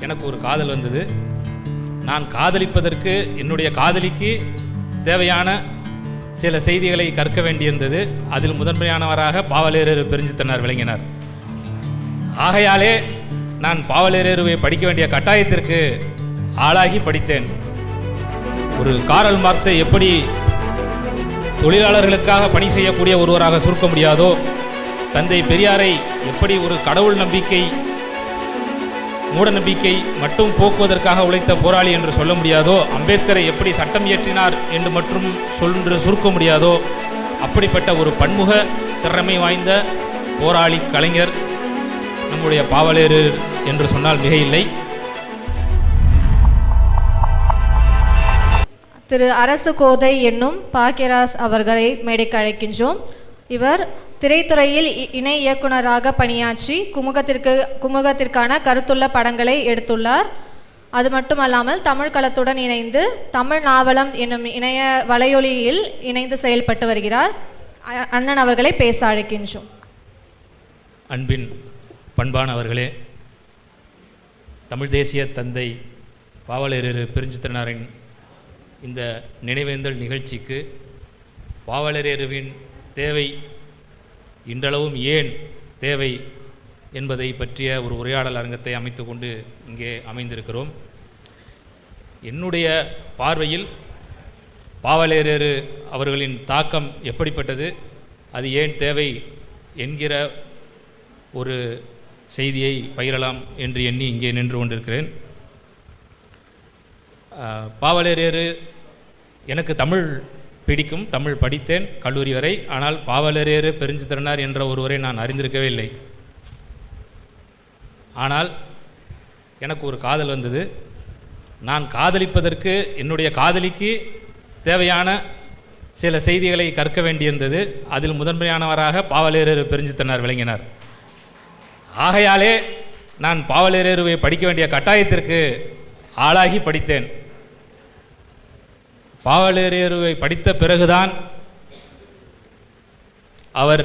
எனக்கு ஒரு காதல் வந்தது. நான் காதலிப்பதற்கு என்னுடைய காதலிக்கு தேவையான சில செய்திகளை கற்க வேண்டியிருந்தது. அதில் முதன்மையானவராக பாவலரேறு பெருஞ்சித்தனார் விளங்கினார். ஆகையாலே நான் பாவலரேறுவை படிக்க வேண்டிய கட்டாயத்திற்கு ஆளாகி படித்தேன். ஒரு காரல் மார்க்ஸை எப்படி தொழிலாளர்களுக்காக பணி செய்யக்கூடிய ஒருவராக சுருக்க முடியாதோ, தந்தை பெரியாரை எப்படி ஒரு கடவுள் நம்பிக்கை மூட நம்பிக்கை மட்டும் போக்குவதற்காக உழைத்த போராளி என்று சொல்ல முடியாதோ, அம்பேத்கரை எப்படி சட்டம் இயற்றினார் என்று மட்டும் சுருக்க முடியாதோ, அப்படிப்பட்ட ஒரு பன்முக திறமை வாய்ந்த போராளி கலைஞர் நம்முடைய பாவலரேறு என்று சொன்னால் மிகையில்லை. திரு அரசு கோதை என்னும் பாக்கியராஜ் அவர்களை மேடைக்கு அழைக்கின்றோம். இவர் திரைத்துறையில் இணை இயக்குநராக பணியாற்றி குமுகத்திற்கான கருத்துள்ள படங்களை எடுத்துள்ளார். அது மட்டுமல்லாமல் தமிழ் களத்துடன் இணைந்து தமிழ் நாவலம் என்னும் இணைய வலையொலியில் இணைந்து செயல்பட்டு வருகிறார். அண்ணன் அவர்களை பேச அழைக்கின்றோம். அன்பின் பண்பானவர்களே, தமிழ் தேசிய தந்தை பாவலரேறு பெருஞ்சித்தனாரின் இந்த நினைவேந்தல் நிகழ்ச்சிக்கு பாவலரேறுவின் தேவை இன்றளவும் ஏன் தேவை என்பதை பற்றிய ஒரு உரையாடல் அரங்கத்தை அமைத்து கொண்டு இங்கே அமைந்திருக்கிறோம். என்னுடைய பார்வையில் பாவலரேறு அவர்களின் தாக்கம் எப்படிப்பட்டது, அது ஏன் தேவை என்கிற ஒரு செய்தியை பகிரலாம் என்று எண்ணி இங்கே நின்று கொண்டிருக்கிறேன். பாவலரேறு எனக்கு தமிழ் பிடிக்கும், தமிழ் படித்தேன் கல்லூரி வரை. ஆனால் பாவலரேறு பெருஞ்சித்திரனார் என்ற ஒருவரை நான் அறிந்திருக்கவே இல்லை. ஆனால் எனக்கு ஒரு காதல் வந்தது. நான் காதலிப்பதற்கு என்னுடைய காதலிக்கு தேவையான சில செய்திகளை கற்க வேண்டியிருந்தது. அதில் முதன்மையானவராக பாவலரேறு பெருஞ்சித்தனார் விளங்கினார். ஆகையாலே நான் பாவலரேறுவை படிக்க வேண்டிய கட்டாயத்திற்கு ஆளாகி படித்தேன். பாவலரேறுவை படித்த பிறகுதான் அவர்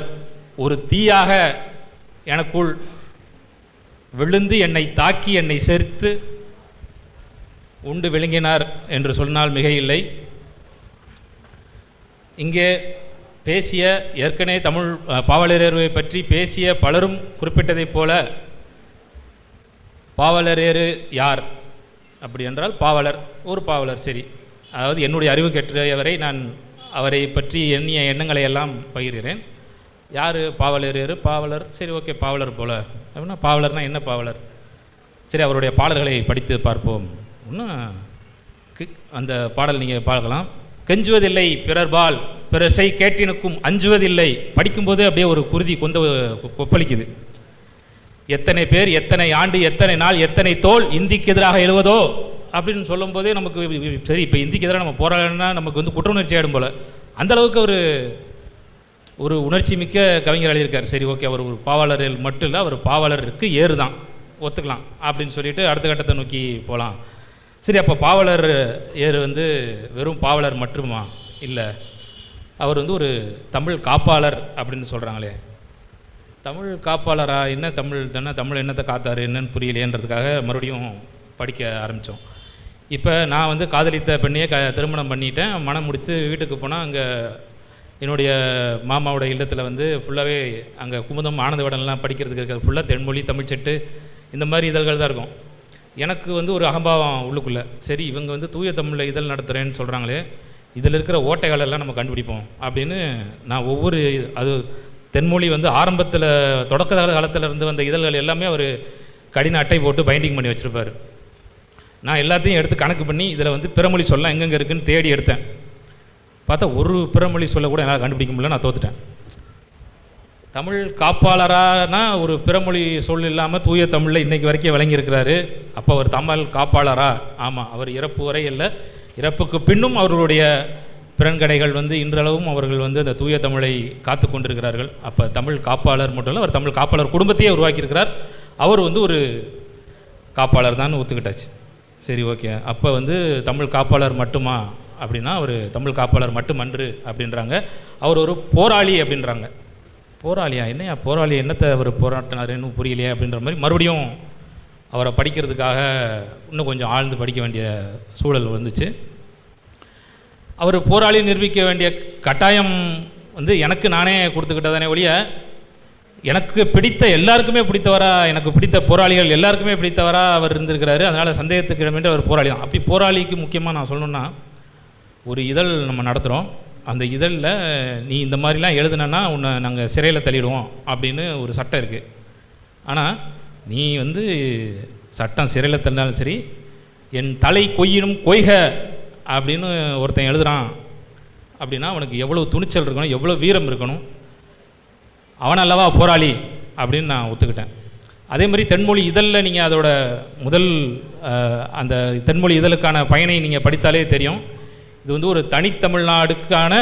ஒரு தீயாக எனக்குள் விழுந்து என்னை தாக்கி என்னை செரித்து உண்டு விளங்கினார் என்று சொன்னால் மிகையில்லை. இங்கே பேசிய ஏற்கனவே தமிழ் பாவலரேறுவை பற்றி பேசிய பலரும் குறிப்பிட்டதைப் போல பாவலரேறு யார் அப்படி என்றால் பாவலர், ஒரு பாவலர். சரி, அதாவது என்னுடைய அறிவு கெட்டவரை நான் அவரை பற்றி எண்ணிய எண்ணங்களை எல்லாம் பகிர்கிறேன். யார் பாவலரேறு? பாவலர். சரி, ஓகே, பாவலர் போல. அப்படின்னா பாவலர்னால் என்ன பாவலர்? சரி, அவருடைய பாடல்களை படித்து பார்ப்போம். இன்னும் அந்த பாடல் நீங்கள் பார்க்கலாம். கெஞ்சுவதில்லை பிறர்பால் பிறசை கேட்டினுக்கும் அஞ்சுவதில்லை. படிக்கும்போதே அப்படியே ஒரு குருதி கொப்பளிக்குது. எத்தனை பேர், எத்தனை ஆண்டு, எத்தனை நாள், எத்தனை தோல் இந்திக்கு எதிராக எழுவதோ அப்படின்னு சொல்லும் போதே நமக்கு சரி, இப்போ இந்திக்கு எதிராக நம்ம போராடணும்னா நமக்கு குற்ற உணர்ச்சி ஆகிடும் போல். அந்தளவுக்கு ஒரு உணர்ச்சி மிக்க கவிஞர் எழுதியிருக்கார். சரி, ஓகே, அவர் ஒரு பாவலர் மட்டும் இல்லை, அவர் பாவலருக்கு ஏறு தான், ஒத்துக்கலாம் அப்படின்னு சொல்லிட்டு அடுத்த கட்டத்தை நோக்கி போகலாம். சரி, அப்போ பாவலர் ஏறு வெறும் பாவலர் மட்டுமா? இல்லை, அவர் ஒரு தமிழ் காப்பாளர் அப்படின்னு சொல்கிறாங்களே. தமிழ் காப்பாளரா? என்ன தமிழ் தானே, தமிழ் என்னத்தை காத்தாரு என்னன்னு புரியலையேன்றதுக்காக மறுபடியும் படிக்க ஆரம்பித்தோம். இப்போ நான் காதலித்த பெண்ணையே திருமணம் பண்ணிட்டேன். மனம் முடித்து வீட்டுக்கு போனால் அங்கே என்னுடைய மாமாவோட இல்லத்தில் ஃபுல்லாகவே அங்கே குமுதம் ஆனந்த விடலாம் படிக்கிறதுக்கு இருக்கிறது ஃபுல்லாக தென்மொழி தமிழ்ச்செட்டு இந்த மாதிரி இதழ்கள் தான் இருக்கும். எனக்கு ஒரு அகம்பாவம் உள்ளுக்குள்ளே. சரி, இவங்க தூய தமிழில் இதழ் நடத்துகிறேன்னு சொல்கிறாங்களே, இதில் இருக்கிற ஓட்டைகளெல்லாம் நம்ம கண்டுபிடிப்போம் அப்படின்னு நான் ஒவ்வொரு அது தென்மொழி ஆரம்பத்தில் தொடக்க காலத்தில் இருந்து வந்த இதழ்கள் எல்லாமே அவர் கடின அட்டை போட்டு பைண்டிங் பண்ணி வச்சுருப்பார். நான் எல்லாத்தையும் எடுத்து கணக்கு பண்ணி இதில் பிறமொழி சொல்லலாம் எங்கெங்கே இருக்குதுன்னு தேடி எடுத்தேன். பார்த்தா ஒரு பிறமொழி சொல்ல கூட என்னால் கண்டுபிடிக்க முடியல. நான் தோத்துட்டேன். தமிழ் காப்பாளரானா ஒரு பிறமொழி சொல் இல்லாமல் தூய தமிழில் இன்றைக்கு வரைக்கும் விளங்கியிருக்கிறாரு. அப்போ அவர் தமிழ் காப்பாளரா? ஆமாம், அவர் இறப்பு வரை இல்லை, இறப்புக்கு பின்னும் அவர்களுடைய பிறன்கடைகள் இன்றளவும் அவர்கள் அந்த தூய தமிழை காத்து கொண்டிருக்கிறார்கள். அப்போ தமிழ் காப்பாளர் மட்டும் இல்லை, அவர் தமிழ் காப்பாளர் குடும்பத்தையே உருவாக்கியிருக்கிறார். அவர் ஒரு காப்பாளர் தான் ஒத்துக்கிட்டாச்சு. சரி, ஓகே, அப்போ தமிழ் காப்பாளர் மட்டுமா அப்படின்னா அவர் தமிழ் காப்பாளர் மட்டுமன்று அப்படின்றாங்க. அவர் ஒரு போராளி அப்படின்றாங்க. போராளியா? என்னையா போராளி? என்னத்தை அவர் போராட்டினாருன்னு புரியலையே அப்படின்ற மாதிரி மறுபடியும் அவரை படிக்கிறதுக்காக இன்னும் கொஞ்சம் ஆழ்ந்து படிக்க வேண்டிய சூழல் வந்துச்சு. அவர் போராளி நிரூபிக்க வேண்டிய கட்டாயம் வந்து எனக்கு நானே கொடுத்துக்கிட்டதானே ஒழிய, எனக்கு பிடித்த எல்லாருக்குமே பிடித்தவராக, எனக்கு பிடித்த போராளிகள் எல்லாருக்குமே பிடித்தவராக அவர் இருந்திருக்கிறாரு. அதனால் சந்தேகத்துக்கு இடமின்றி அவர் போராளி தான். அப்படி போராளிக்கு முக்கியமாக நான் சொல்லணுன்னா, ஒரு இதழ் நம்ம நடத்துகிறோம். அந்த இதழில் நீ இந்த மாதிரிலாம் எழுதுனா உன்னை நாங்கள் சிறையில் தள்ளிடுவோம் அப்படின்னு ஒரு சட்டம் இருக்குது. ஆனால் நீ வந்து சட்டம் சிறையில் தள்ளினாலும் சரி, என் தலை கொய்யினும் கொய்க அப்படின்னு ஒருத்தன் எழுதுகிறான் அப்படின்னா அவனுக்கு எவ்வளோ துணிச்சல் இருக்கணும், எவ்வளோ வீரம் இருக்கணும், அவன் அல்லவா போராளி அப்படின்னு நான் ஒத்துக்கிட்டேன். அதே மாதிரி தென்மொழி இதழில் நீங்கள் அதோட முதல் அந்த தென்மொழி இதழுக்கான பயனை நீங்கள் படித்தாலே தெரியும். இது வந்து ஒரு தனித்தமிழ்நாடுக்கான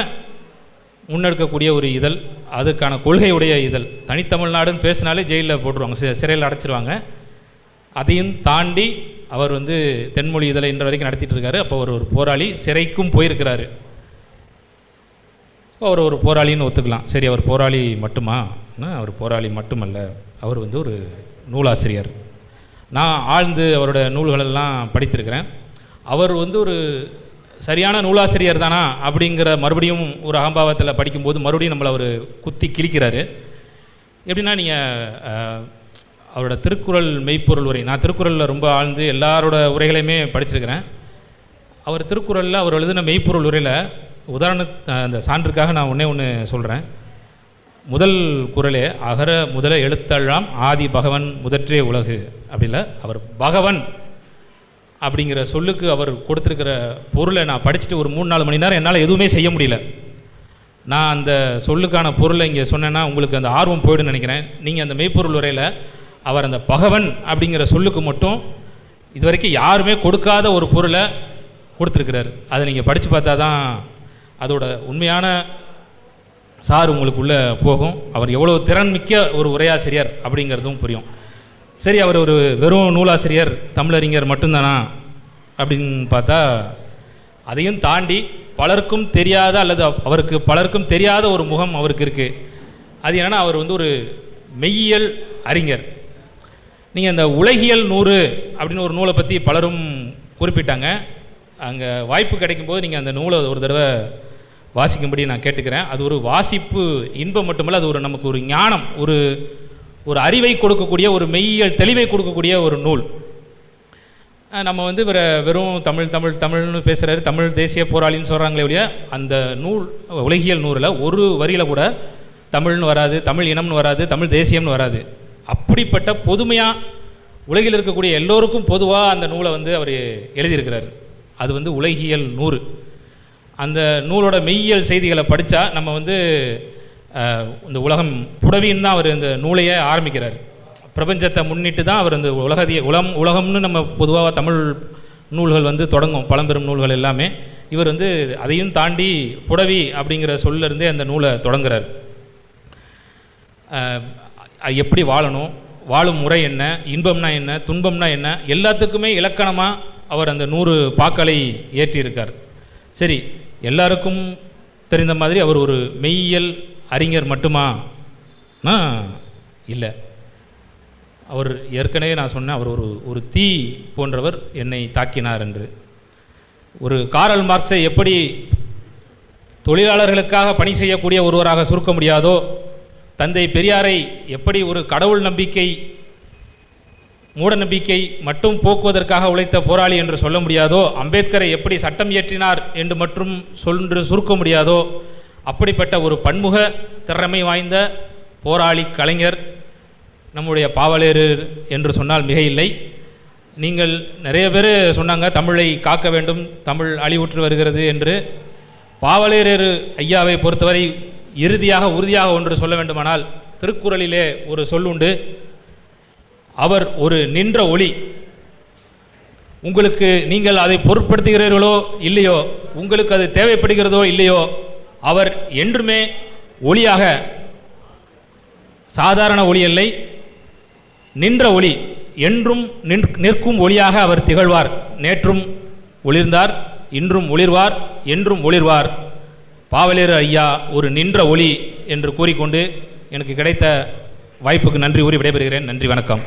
முன்னெடுக்கக்கூடிய ஒரு இதழ், அதுக்கான கொள்கையுடைய இதழ். தனித்தமிழ்நாடுன்னு பேசினாலே ஜெயிலில் போட்டுருவாங்க, சிறையில் அடைச்சிருவாங்க. அதையும் தாண்டி அவர் வந்து தென்மொழி இதழை இன்று வரைக்கும் நடத்திட்டு இருக்காரு. அப்போ அவர் ஒரு போராளி, சிறைக்கும் போயிருக்கிறாரு. அவர் ஒரு போராளின்னு ஒத்துக்கலாம். சரி, அவர் போராளி மட்டுமா? அவர் போராளி மட்டுமல்ல, அவர் வந்து ஒரு நூலாசிரியர். நான் ஆழ்ந்து அவரோட நூல்களெல்லாம் படித்திருக்கிறேன். அவர் வந்து ஒரு சரியான நூலாசிரியர் தானா அப்படிங்கிற மறுபடியும் ஒரு அகம்பாவத்தில் படிக்கும்போது மறுபடியும் நம்மளை அவர் குத்தி கிழிக்கிறாரு. எப்படின்னா, நீங்கள் அவரோட திருக்குறள் மெய்ப்பொருள் உரை, நான் திருக்குறளில் ரொம்ப ஆழ்ந்து எல்லாரோட உரைகளையுமே படிச்சிருக்கிறேன். அவர் திருக்குறளில் அவர் எழுதின மெய்ப்பொருள் உரையில் அந்த சான்றுக்காக நான் ஒன்று சொல்கிறேன். முதல் குறளே அகர முதல எழுத்தெல்லாம் ஆதி பகவன் முதற்றே உலகு. அப்படி இல்லை, அவர் பகவன் அப்படிங்கிற சொல்லுக்கு அவர் கொடுத்துருக்கிற பொருளை நான் படிச்சுட்டு ஒரு 3-4 மணி நேரம் என்னால் எதுவுமே செய்ய முடியல. நான் அந்த சொல்லுக்கான பொருளை இங்கே சொன்னேன்னா உங்களுக்கு அந்த ஆர்வம் போய்டுன்னு நினைக்கிறேன். நீங்கள் அந்த மெய்ப்பொருள் உரையில் அவர் அந்த பகவன் அப்படிங்கிற சொல்லுக்கு மட்டும் இது வரைக்கும் யாருமே கொடுக்காத ஒரு பொருளை கொடுத்துருக்கிறார். அதை நீங்கள் படித்து பார்த்தா தான் அதோட உண்மையான சார் உங்களுக்குள்ளே போகும். அவர் எவ்வளோ திறன்மிக்க ஒரு உரையாசிரியர் அப்படிங்கிறதும் புரியும். சரி, அவர் ஒரு வெறும் நூலாசிரியர், தமிழறிஞர் மட்டும்தானா அப்படின்னு பார்த்தா அதையும் தாண்டி பலருக்கும் தெரியாத அல்லது அவருக்கு பலருக்கும் தெரியாத ஒரு முகம் அவருக்கு இருக்குது. அது என்னென்னா, அவர் வந்து ஒரு மெய்யியல் அறிஞர். நீங்கள் இந்த உலகியல் 100 அப்படின்னு ஒரு நூலை பற்றி பலரும் குறிப்பிட்டாங்க. அங்கே வாய்ப்பு கிடைக்கும்போது நீங்கள் அந்த நூலை ஒரு தடவை வாசிக்கும்படி நான் கேட்டுக்கிறேன். அது ஒரு வாசிப்பு இன்பம் மட்டுமல்ல, அது ஒரு நமக்கு ஒரு ஞானம், ஒரு அறிவை கொடுக்கக்கூடிய, ஒரு மெய்யியல் தெளிவை கொடுக்கக்கூடிய ஒரு நூல். நம்ம வந்து வெறும் தமிழ்னு பேசுகிறாரு, தமிழ் தேசிய போராளின்னு சொல்கிறாங்களே ஒழிய, அந்த நூல் உலகியல் 100ல் ஒரு வரியில் கூட தமிழ்னு வராது, தமிழ் இனம்னு வராது, தமிழ் தேசியம்னு வராது. அப்படிப்பட்ட பொதுமையாக உலகில் இருக்கக்கூடிய எல்லோருக்கும் பொதுவாக அந்த நூலை வந்து அவர் எழுதியிருக்கிறார். அது வந்து உலகியல் 100. அந்த நூலோட மெய்யியல் செய்திகளை படித்தா நம்ம வந்து இந்த உலகம் புடவின்னு தான் அவர் இந்த நூலையே ஆரம்பிக்கிறார். பிரபஞ்சத்தை முன்னிட்டு தான் அவர் இந்த உலகம்னு நம்ம பொதுவாக தமிழ் நூல்கள் வந்து தொடங்கும், பழம்பெரும் நூல்கள் எல்லாமே. இவர் வந்து அதையும் தாண்டி புடவி அப்படிங்கிற சொல்லிருந்தே அந்த நூலை தொடங்குறார். எப்படி வாழணும், வாழும் முறை என்ன, இன்பம்னா என்ன, துன்பம்னா என்ன, எல்லாத்துக்குமே இலக்கணமாக அவர் அந்த 100 பாக்களை ஏற்றியிருக்கார். சரி, எல்லாருக்கும் தெரிந்த மாதிரி அவர் ஒரு மெய்யியல் அறிஞர் மட்டுமா? இல்லை. அவர் ஏற்கனவே நான் சொன்னேன், அவர் ஒரு தீ போன்றவர் என்னை தாக்கினார் என்று. ஒரு காரல் மார்க்ஸை எப்படி தொழிலாளர்களுக்காக பணி செய்யக்கூடிய ஒருவராக சுருக்க முடியாதோ, தந்தை பெரியாரை எப்படி ஒரு கடவுள் நம்பிக்கை, மூட நம்பிக்கை மட்டும் போக்குவதற்காக உழைத்த போராளி என்று சொல்ல முடியாதோ, அம்பேத்கரை எப்படி சட்டம் இயற்றினார் என்று மட்டும் சொல்லு சுருக்க முடியாதோ, அப்படிப்பட்ட ஒரு பன்முக திறமை வாய்ந்த போராளி கலைஞர் நம்முடைய பாவலேறு என்று சொன்னால் மிக இல்லை. நீங்கள் நிறைய பேர் சொன்னாங்க தமிழை காக்க வேண்டும், தமிழ் அழிவுற்று வருகிறது என்று. பாவலேறு ஐயாவை பொறுத்தவரை உறுதியாக ஒன்று சொல்ல வேண்டுமானால், திருக்குறளிலே ஒரு சொல்லுண்டு, அவர் ஒரு நின்ற ஒளி. உங்களுக்கு நீங்கள் அதை பொருட்படுத்துகிறீர்களோ இல்லையோ, உங்களுக்கு அது தேவைப்படுகிறதோ இல்லையோ, அவர் என்றுமே ஒளியாக, சாதாரண ஒளி இல்லை, நின்ற ஒளி, என்றும் நிற்கும் ஒளியாக அவர் திகழ்வார். நேற்றும் ஒளிர்ந்தார், இன்றும் ஒளிர்வார், என்றும் ஒளிர்வார். பாவலேறு ஐயா ஒரு நின்ற ஒளி என்று கூறிக்கொண்டு எனக்கு கிடைத்த வாய்ப்புக்கு நன்றி கூறி விடைபெறுகிறேன். நன்றி, வணக்கம்.